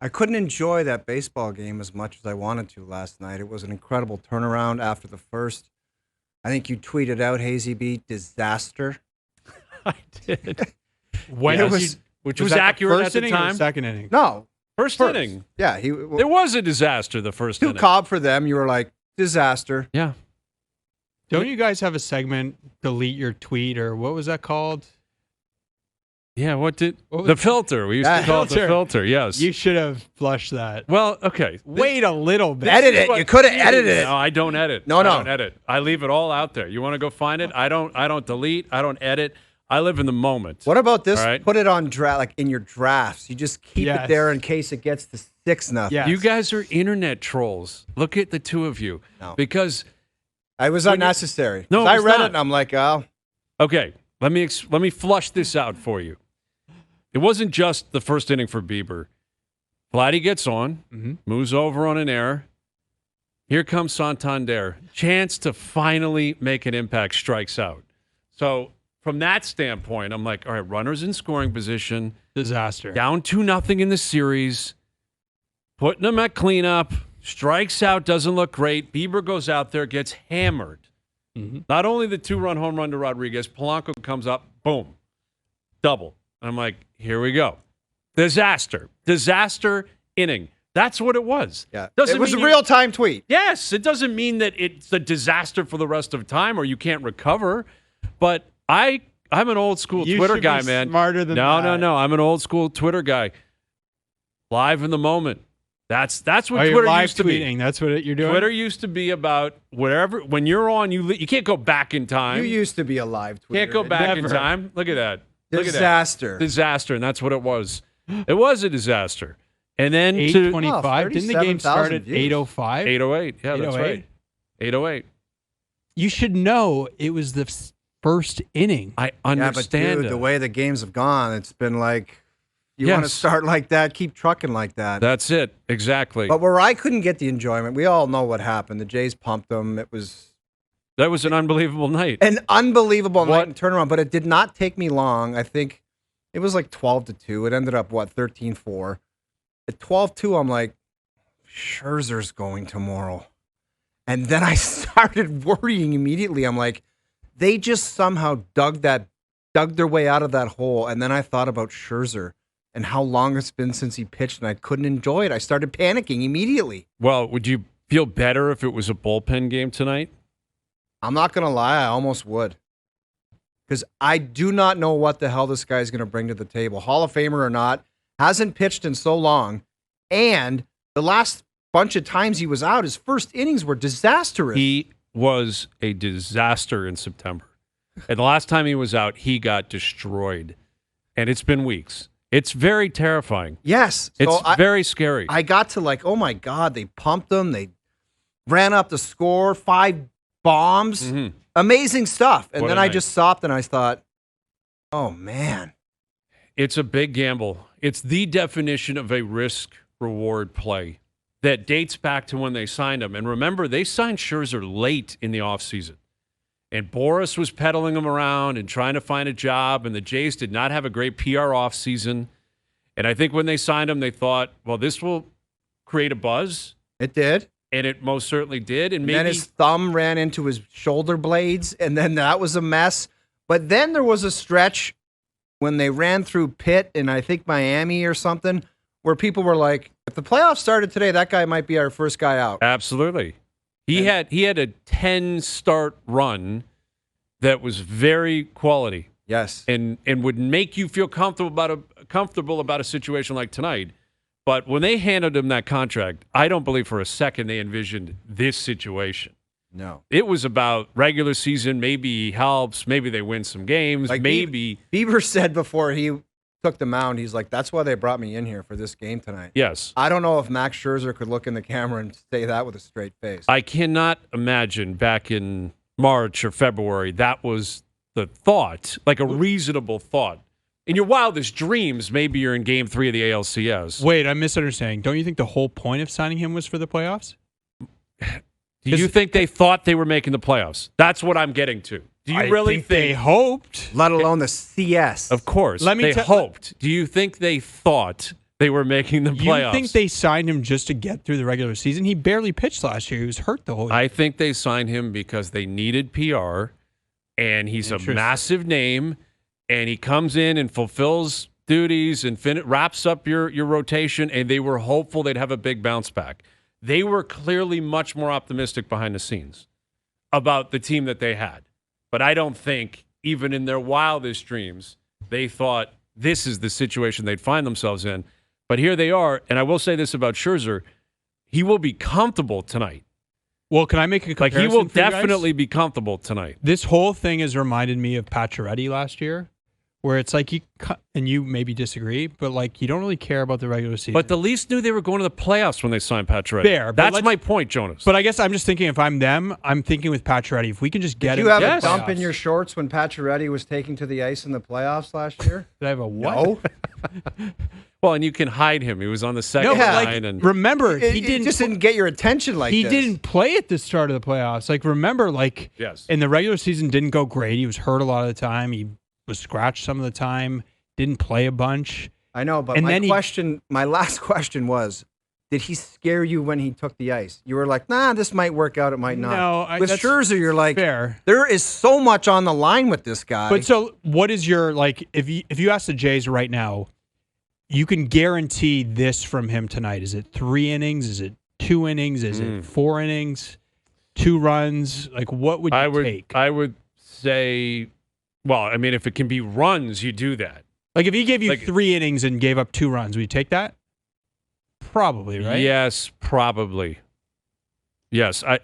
I couldn't enjoy that baseball game as much as I wanted to last night. It was an incredible turnaround after the first. I think you tweeted out, Hazy B, disaster. I did. When it was, Which was accurate at the inning or time. second inning? No. First inning. Yeah. It was a disaster the first Too inning. Cobb for them. You were like, disaster. Yeah. Don't you guys have a segment, delete your tweet, or what was that called? Yeah, the filter. We used to call it the filter, yes. You should have flushed that. Well, okay. Wait a little bit. Edit it. You could have edited it. No, I don't edit. No. I don't edit. I leave it all out there. You want to go find it? I don't delete. I don't edit. I live in the moment. What about this? Right? Put it on like in your drafts. You just keep Yes. it there in case it gets to 6-0. Yes. You guys are internet trolls. Look at the two of you. No. Because It was unnecessary. No, 'Cause I it's read not. it and I'm like, oh. okay, let me flush this out for you. It wasn't just the first inning for Bieber. Vladdy gets on, moves over on an error. Here comes Santander. Chance to finally make an impact, strikes out. So from that standpoint, I'm like, all right, runners in scoring position. Disaster. Down 2-0 in the series. Putting them at cleanup. Strikes out, doesn't look great. Bieber goes out there, gets hammered. Not only the 2-run home run to Rodriguez, Polanco comes up, boom, double. I'm like, here we go. Disaster inning. That's what it was. Yeah. Doesn't It was a mean real-time tweet. Yes, it doesn't mean that it's a disaster for the rest of time or you can't recover. But I'm an old school You Twitter should guy, be man. smarter than that. No. I'm an old school Twitter guy. Live in the moment. That's what You're Twitter live used to be. tweeting. That's what you're doing? Twitter used to be about wherever when you're on, you can't go back in time. You used to be a live tweeter. Can't go back in Never. time. Look at that. Look at that. Disaster. And that's what it was. It was a disaster. And then to 8:25. Didn't the game start at 8:05? 8:08. Yeah, that's 8:08? right. 8:08. You should know it was the first inning. I Yeah, but understand dude, it. the way the games have gone, it's been like, you want to Yes. start like that, keep trucking like that. That's it. Exactly. But where I couldn't get the enjoyment, we all know what happened. The Jays pumped them. It was That was an unbelievable night. an unbelievable What? night and turnaround, but it did not take me long. I think it was like 12-2. It ended up, 13-4. At 12-2, I'm like, Scherzer's going tomorrow. And then I started worrying immediately. I'm like, they just somehow dug their way out of that hole. And then I thought about Scherzer and how long it's been since he pitched, and I couldn't enjoy it. I started panicking immediately. Well, would you feel better if it was a bullpen game tonight? I'm not going to lie, I almost would. Because I do not know what the hell this guy's going to bring to the table. Hall of Famer or not, hasn't pitched in so long. And the last bunch of times he was out, his first innings were disastrous. He was a disaster in September. And the last time he was out, he got destroyed. And it's been weeks. It's very terrifying. Yes. It's So very scary. I got to like, oh my God, they pumped them. They ran up the score, 5 bombs. Mhm. Amazing stuff. And What then a I night. just stopped and I thought, oh man. It's a big gamble. It's the definition of a risk-reward play that dates back to when they signed him. And remember, they signed Scherzer late in the offseason. And Boris was peddling him around and trying to find a job, and the Jays did not have a great PR offseason. And I think when they signed him, they thought, well, this will create a buzz. It did. And it most certainly did. And And maybe then his thumb ran into his shoulder blades, and then that was a mess. But then there was a stretch when they ran through Pitt and I think Miami or something, where people were like, if the playoffs started today, that guy might be our first guy out. absolutely. He had a 10-start run that was very quality. Yes. and would make you feel comfortable about a situation like tonight. But when they handed him that contract, I don't believe for a second they envisioned this situation. No. It was about regular season. Maybe he helps. Maybe they win some games. Like maybe. Bieber said before he took the mound, he's like, that's why they brought me in here for this game tonight. Yes. I don't know if Max Scherzer could look in the camera and say that with a straight face. I cannot imagine back in March or February that was the thought, like a reasonable thought. In your wildest dreams, maybe you're in Game 3 of the ALCS. Wait, I'm misunderstanding. Don't you think the whole point of signing him was for the playoffs? Do you think they thought they were making the playoffs? That's what I'm getting to. Do you really think they hoped? Let alone the CS. Of course. Let me they tell- hoped. Do you think they thought they were making the playoffs. You think they signed him just to get through the regular season? He barely pitched last year. He was hurt the whole year. I think they signed him because they needed PR, and he's a massive name, and he comes in and fulfills duties and wraps up your rotation, and they were hopeful they'd have a big bounce back. They were clearly much more optimistic behind the scenes about the team that they had. But I don't think, even in their wildest dreams, they thought this is the situation they'd find themselves in. But here they are, and I will say this about Scherzer. He will be comfortable tonight. Well, can I make a comparison? Like, he will for you guys? definitely be comfortable tonight. This whole thing has reminded me of Pacioretty last year, where it's like and you maybe disagree, but like you don't really care about the regular season. But the Leafs knew they were going to the playoffs when they signed Pacioretty. Fair, but That's my point, Jonas. But I guess I'm just thinking, if I'm them, I'm thinking with Pacioretty, if we can just get Did him. you have Yes. a dump in your shorts when Pacioretty was taken to the ice in the playoffs last year? Did I have a what? No. Well, and you can hide him. He was on the second No, but line. like, and remember, he It didn't. just didn't get your attention like he this. didn't play at the start of the playoffs. Like, remember, like, Yes. in the regular season, didn't go great. He was hurt a lot of the time. He was scratched some of the time. Didn't play a bunch. I know, but And my then my last question was, did he scare you when he took the ice? You were like, nah, this might work out, it might not. No, with that's Scherzer, you're like, fair. there is so much on the line with this guy. But so, what is your, like, if you ask the Jays right now, you can guarantee this from him tonight. Is it 3 innings? Is it 2 innings? Is it 4 innings? 2 runs? Like, what would you take? I would say, well, I mean, if it can be runs, you do that. Like, if he gave you Like, 3 innings and gave up 2 runs, would you take that? Probably, right? Yes, probably. Yes, I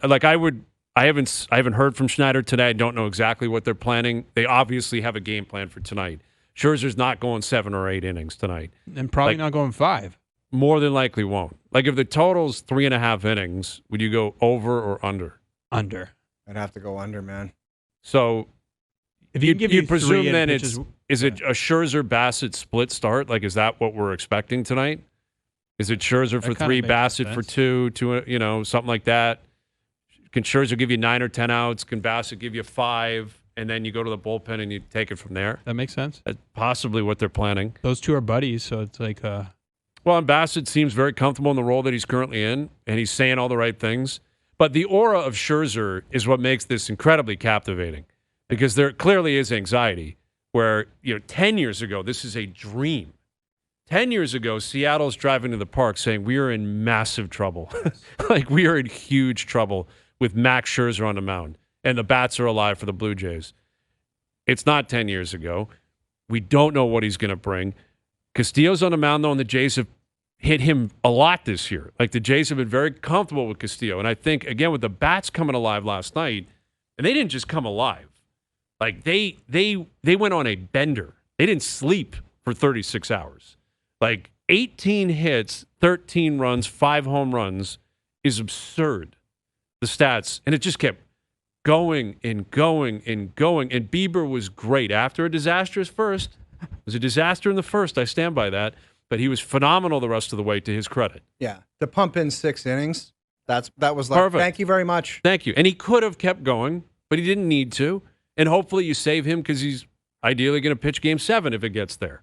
haven't heard from Schneider today. I don't know exactly what they're planning. They obviously have a game plan for tonight. Scherzer's not going 7 or 8 innings tonight. And probably Like, not going 5. More than likely won't. Like, if the total's 3.5 innings, would you go over or under? Under. I'd have to go under, man. So If you give you presume 3 then pitches, is it a Scherzer Bassett split start? Like, is that what we're expecting tonight? Is it Scherzer for That kinda 3, makes Bassett sense. for 2, something like that? Can Scherzer give you 9 or 10 outs? Can Bassett give you 5? And then you go to the bullpen and you take it from there? that makes sense. That's possibly what they're planning. Those two are buddies, so it's like Well, and Bassett seems very comfortable in the role that he's currently in, and he's saying all the right things. But the aura of Scherzer is what makes this incredibly captivating, because there clearly is anxiety where, 10 years ago, this is a dream. 10 years ago, Seattle's driving to the park saying, we are in massive trouble. Like, we are in huge trouble with Max Scherzer on the mound, and the bats are alive for the Blue Jays. It's not 10 years ago. We don't know what he's going to bring. Castillo's on the mound, though, and the Jays have hit him a lot this year. Like, the Jays have been very comfortable with Castillo. And I think, again, with the bats coming alive last night, and they didn't just come alive. Like, they went on a bender. They didn't sleep for 36 hours. Like, 18 hits, 13 runs, 5 home runs is absurd, the stats. And it just kept going and going and going. And Bieber was great. After a disastrous first, it was a disaster in the first. I stand by that. But he was phenomenal the rest of the way, to his credit. Yeah, to pump in 6 innings, that was like, Perfect. thank you very much. Thank you. And he could have kept going, but he didn't need to. And hopefully you save him because he's ideally going to pitch Game 7 if it gets there.